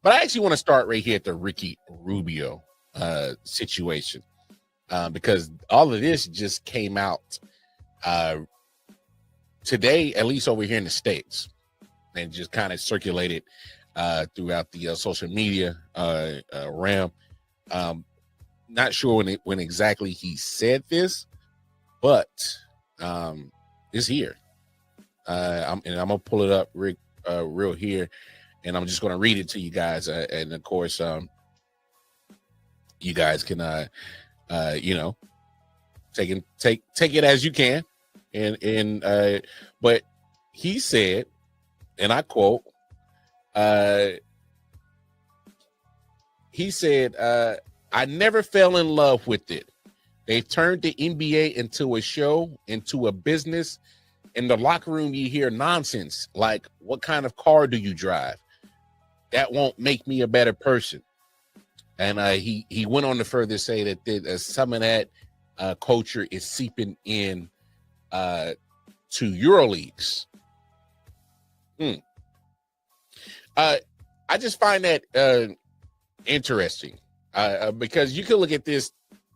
But I actually want to start right here at the Ricky Rubio situation because all of this just came out today, at least over here in the States, and just kind of circulated throughout the social media realm. Not sure when exactly he said this, but it's here. I'm gonna pull it up real here, and I'm just gonna read it to you guys. And of course, you guys can take it as you can. And but he said, and I quote, he said, I never fell in love with it. They've turned the NBA into a show, into a business. In the locker room, you hear nonsense like, what kind of car do you drive? That won't make me a better person. And he went on to further say that some of that culture is seeping in to EuroLeagues. I just find that interesting because you can look at this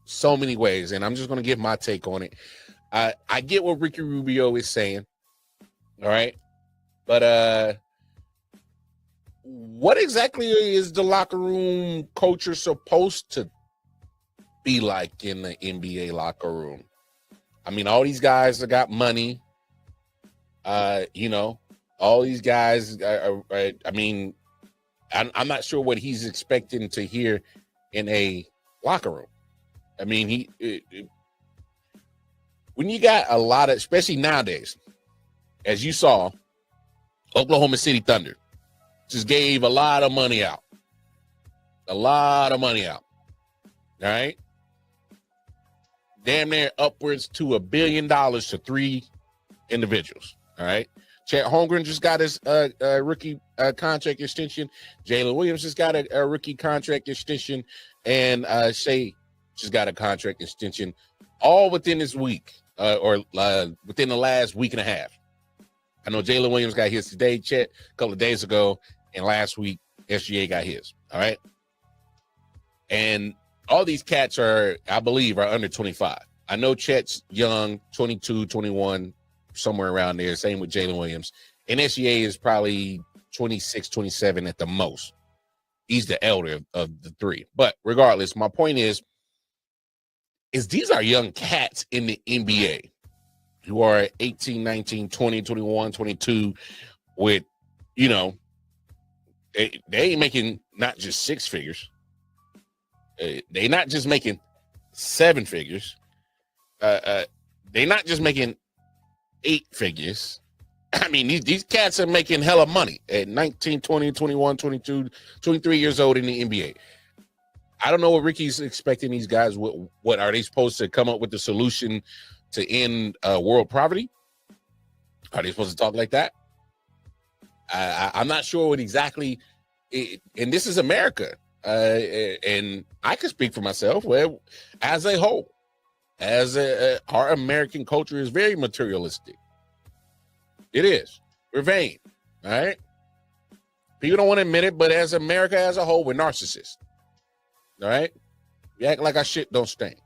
so many ways, and I'm just going to give my take on it. I get what Ricky Rubio is saying, all right, but what exactly is the locker room culture supposed to be like in the NBA locker room? I mean, all these guys that got money, all these guys. I mean, I'm not sure what he's expecting to hear in a locker room. I mean, when you got a lot of, especially nowadays, as you saw, Oklahoma City Thunder just gave a lot of money out. All right. Damn near upwards to $1 billion to 3 individuals. All right. Chet Holmgren just got his rookie contract extension. Jalen Williams just got a rookie contract extension. And Shea just got a contract extension all within this week or within the last week and a half. I know Jalen Williams got his today, Chet, a couple of days ago. And last week, SGA got his. All right. And all these cats are under 25. I know Chet's young, 22, 21, somewhere around there. Same with Jalen Williams. And SGA is probably 26, 27 at the most. He's the elder of the 3. But regardless, my point is these are young cats in the NBA who are 18, 19, 20, 21, 22 with, they ain't making not just 6 figures. They not just making 7 figures. They not just making 8 figures. I mean, these cats are making hella money at 19, 20, 21, 22, 23 years old in the NBA. I don't know what Ricky's expecting these guys. What are they supposed to come up with the solution to end world poverty? Are they supposed to talk like that? I'm not sure what exactly. And this is America. And I can speak for myself. Well, as a whole, our American culture is very materialistic. It is. We're vain. All right. People don't want to admit it, but as America as a whole, we're narcissists. All right. We act like our shit don't stink.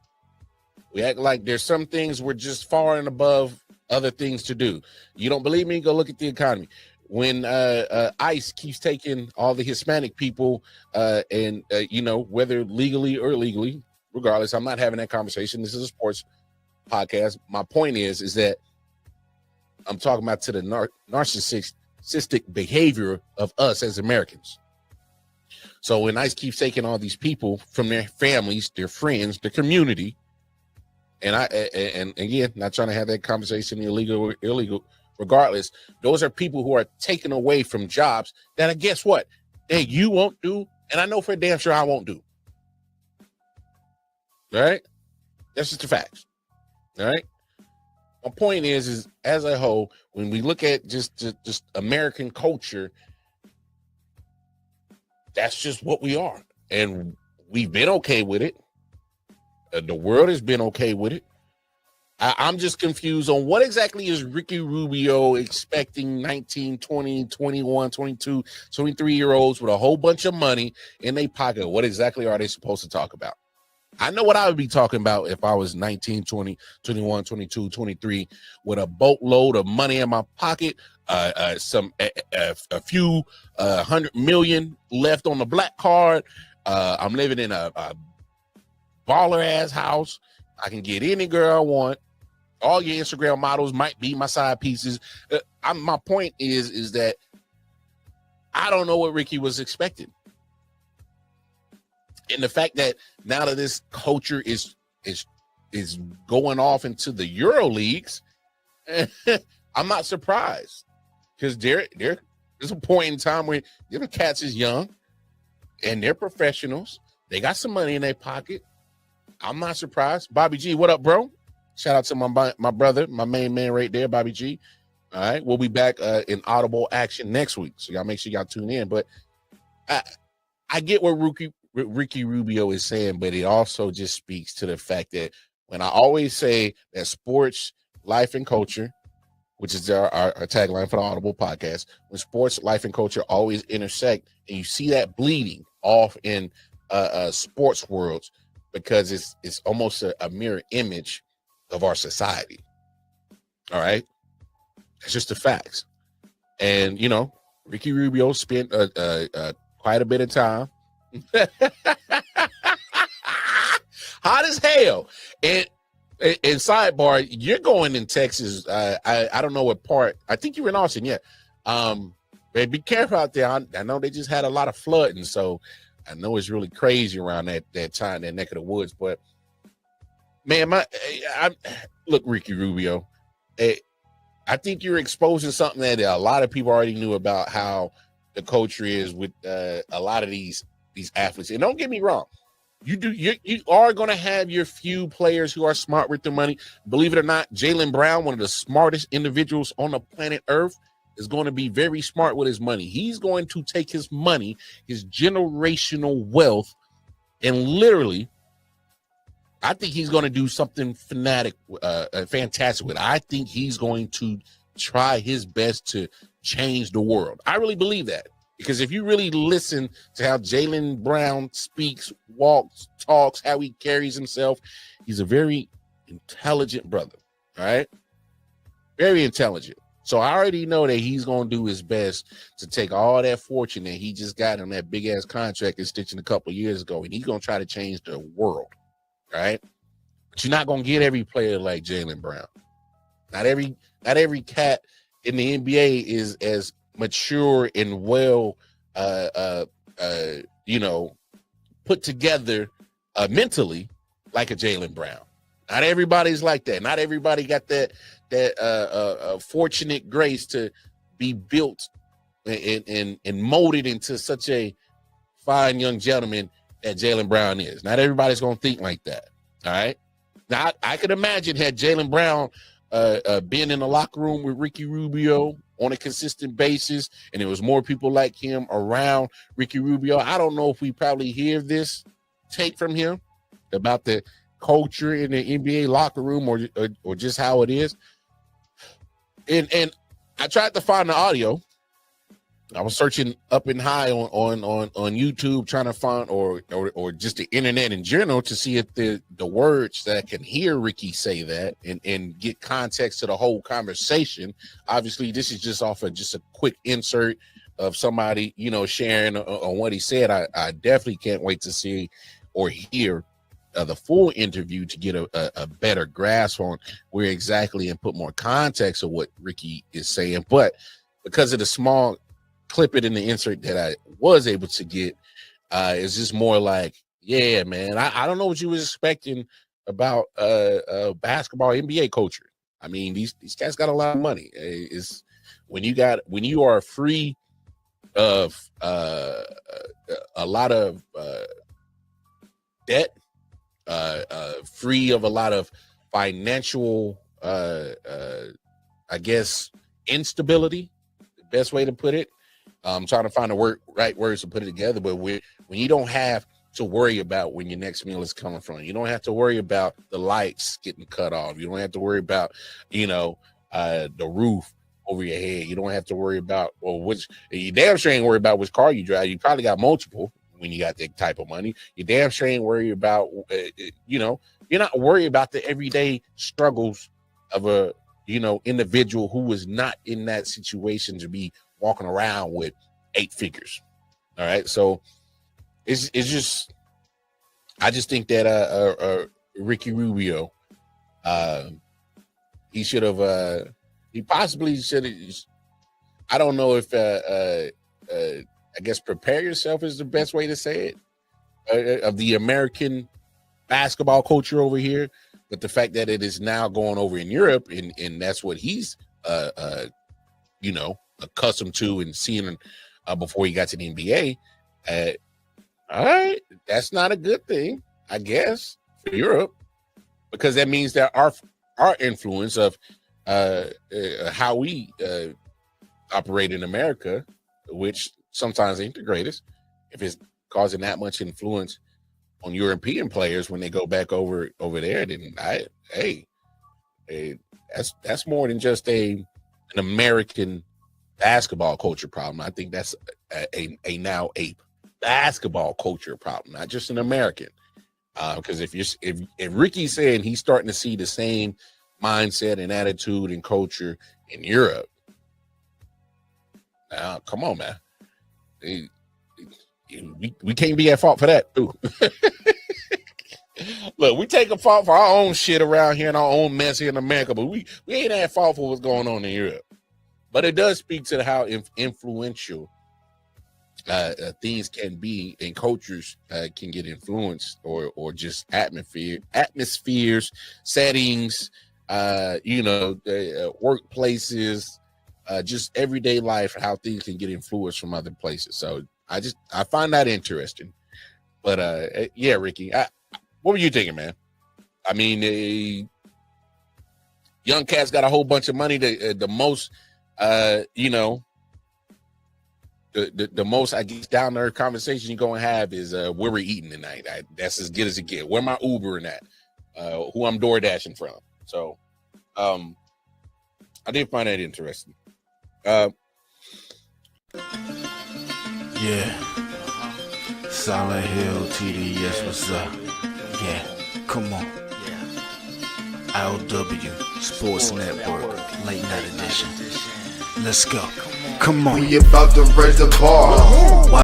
We act like there's some things we're just far and above other things to do. You don't believe me? Go look at the economy. When ICE keeps taking all the Hispanic people and whether legally or illegally, regardless, I'm not having that conversation. This is a sports podcast. My point is that I'm talking about to the narcissistic behavior of us as Americans. So when ICE keeps taking all these people from their families, their friends, their community, and again, not trying to have that conversation illegal or illegal. Regardless, those are people who are taken away from jobs that, guess what? Hey, you won't do, and I know for damn sure I won't do. All right? That's just the facts. All right? My point is as a whole, when we look at just American culture, that's just what we are. And we've been okay with it. The world has been okay with it. I'm just confused on what exactly is Ricky Rubio expecting 19, 20, 21, 22, 23-year-olds with a whole bunch of money in their pocket. What exactly are they supposed to talk about? I know what I would be talking about if I was 19, 20, 21, 22, 23 with a boatload of money in my pocket, a few 100 million left on the black card. I'm living in a baller ass house. I can get any girl I want. All your Instagram models might be my side pieces. My point is that I don't know what Ricky was expecting. And the fact that now that this culture is going off into the Euro leagues, I'm not surprised, because there's a point in time where the cats is young and they're professionals. They got some money in their pocket. I'm not surprised. Bobby G, what up, bro? Shout out to my brother, my main man right there, Bobby G. All right, we'll be back in audible action next week, so y'all make sure y'all tune in. But I get what Ricky Rubio is saying, but it also just speaks to the fact that when I always say that sports, life, and culture, which is our tagline for the Audible podcast, when sports, life, and culture always intersect, and you see that bleeding off in sports worlds, because it's almost a mirror image of our society. All right, it's just the facts. And Ricky Rubio spent quite a bit of time hot as hell. And sidebar, you're going in Texas. I don't know what part. I think you're in Austin. Yeah. But be careful out there. I know they just had a lot of flooding, so I know it's really crazy around that time, that neck of the woods. But man, look, Ricky Rubio, I think you're exposing something that a lot of people already knew about how the culture is with a lot of these athletes. And don't get me wrong, you are going to have your few players who are smart with their money. Believe it or not, Jaylen Brown, one of the smartest individuals on the planet Earth, is going to be very smart with his money. He's going to take his money, his generational wealth, and literally, I think he's going to do something fantastic with it. I think he's going to try his best to change the world. I really believe that, because if you really listen to how Jaylen Brown speaks, walks, talks, how he carries himself, he's a very intelligent brother. All right, very intelligent. So I already know that he's going to do his best to take all that fortune that he just got on that big ass contract and stitching a couple of years ago, and he's going to try to change the world. Right, but you're not gonna get every player like Jaylen Brown. Not every cat in the NBA is as mature and well, put together mentally like a Jaylen Brown. Not everybody's like that. Not everybody got that fortunate grace to be built and molded into such a fine young gentleman that Jaylen Brown is. Not everybody's going to think like that. All right. Now, I could imagine had Jaylen Brown been in the locker room with Ricky Rubio on a consistent basis, and there was more people like him around Ricky Rubio, I don't know if we probably hear this take from him about the culture in the NBA locker room or just how it is. And I tried to find the audio. I was searching up and high on YouTube, trying to find or just the internet in general to see if the words that I can hear Ricky say that and get context to the whole conversation. Obviously, this is just off of just a quick insert of somebody, sharing on what he said. I definitely can't wait to see or hear the full interview to get a better grasp on where exactly and put more context of what Ricky is saying. But because of the small clip it in the insert that I was able to get, it's just more like, yeah, man, I don't know what you was expecting about basketball NBA culture. I mean, these guys got a lot of money. It's when you are free of a lot of debt, free of a lot of financial I guess instability, the best way to put it. I'm trying to find the right words to put it together, but when you don't have to worry about when your next meal is coming from. You don't have to worry about the lights getting cut off. You don't have to worry about, the roof over your head. You don't have to worry about, you damn sure ain't worry about which car you drive. You probably got multiple when you got that type of money. You damn sure ain't worry about, you're not worried about the everyday struggles of a, individual who was not in that situation to be walking around with 8 figures. All right. So it's just, I just think that Ricky Rubio, he should have, he possibly should have, I don't know if, I guess prepare yourself is the best way to say it, of the American basketball culture over here. But the fact that it is now going over in Europe, and that's what he's, accustomed to and seeing before he got to the NBA. All right, that's not a good thing, I guess, for Europe, because that means that our influence of how we operate in America, which sometimes ain't the greatest, if it's causing that much influence on European players when they go back over there, then that's more than just an American basketball culture problem. I think that's now a basketball culture problem, not just an American. Because if Ricky's saying he's starting to see the same mindset and attitude and culture in Europe, now come on, man. We can't be at fault for that too. Look, we take a fault for our own shit around here and our own mess here in America, but we ain't at fault for what's going on in Europe. But it does speak to how influential things can be, and cultures can get influenced, or just atmospheres, settings, workplaces, just everyday life, how things can get influenced from other places. So I find that interesting. But yeah, Ricky, what were you thinking, man? I mean, young cat's got a whole bunch of money. The most, the most, I guess, down to earth conversation you're gonna have is where we're eating tonight. That's as good as it gets. Where my Ubering at? Who I'm door dashing from. So, I did find that interesting. Yeah. Silent Hill TDS, what's up? Yeah, come on. LW Sports Network, late night edition. Let's go. Come on. We about to raise the bar.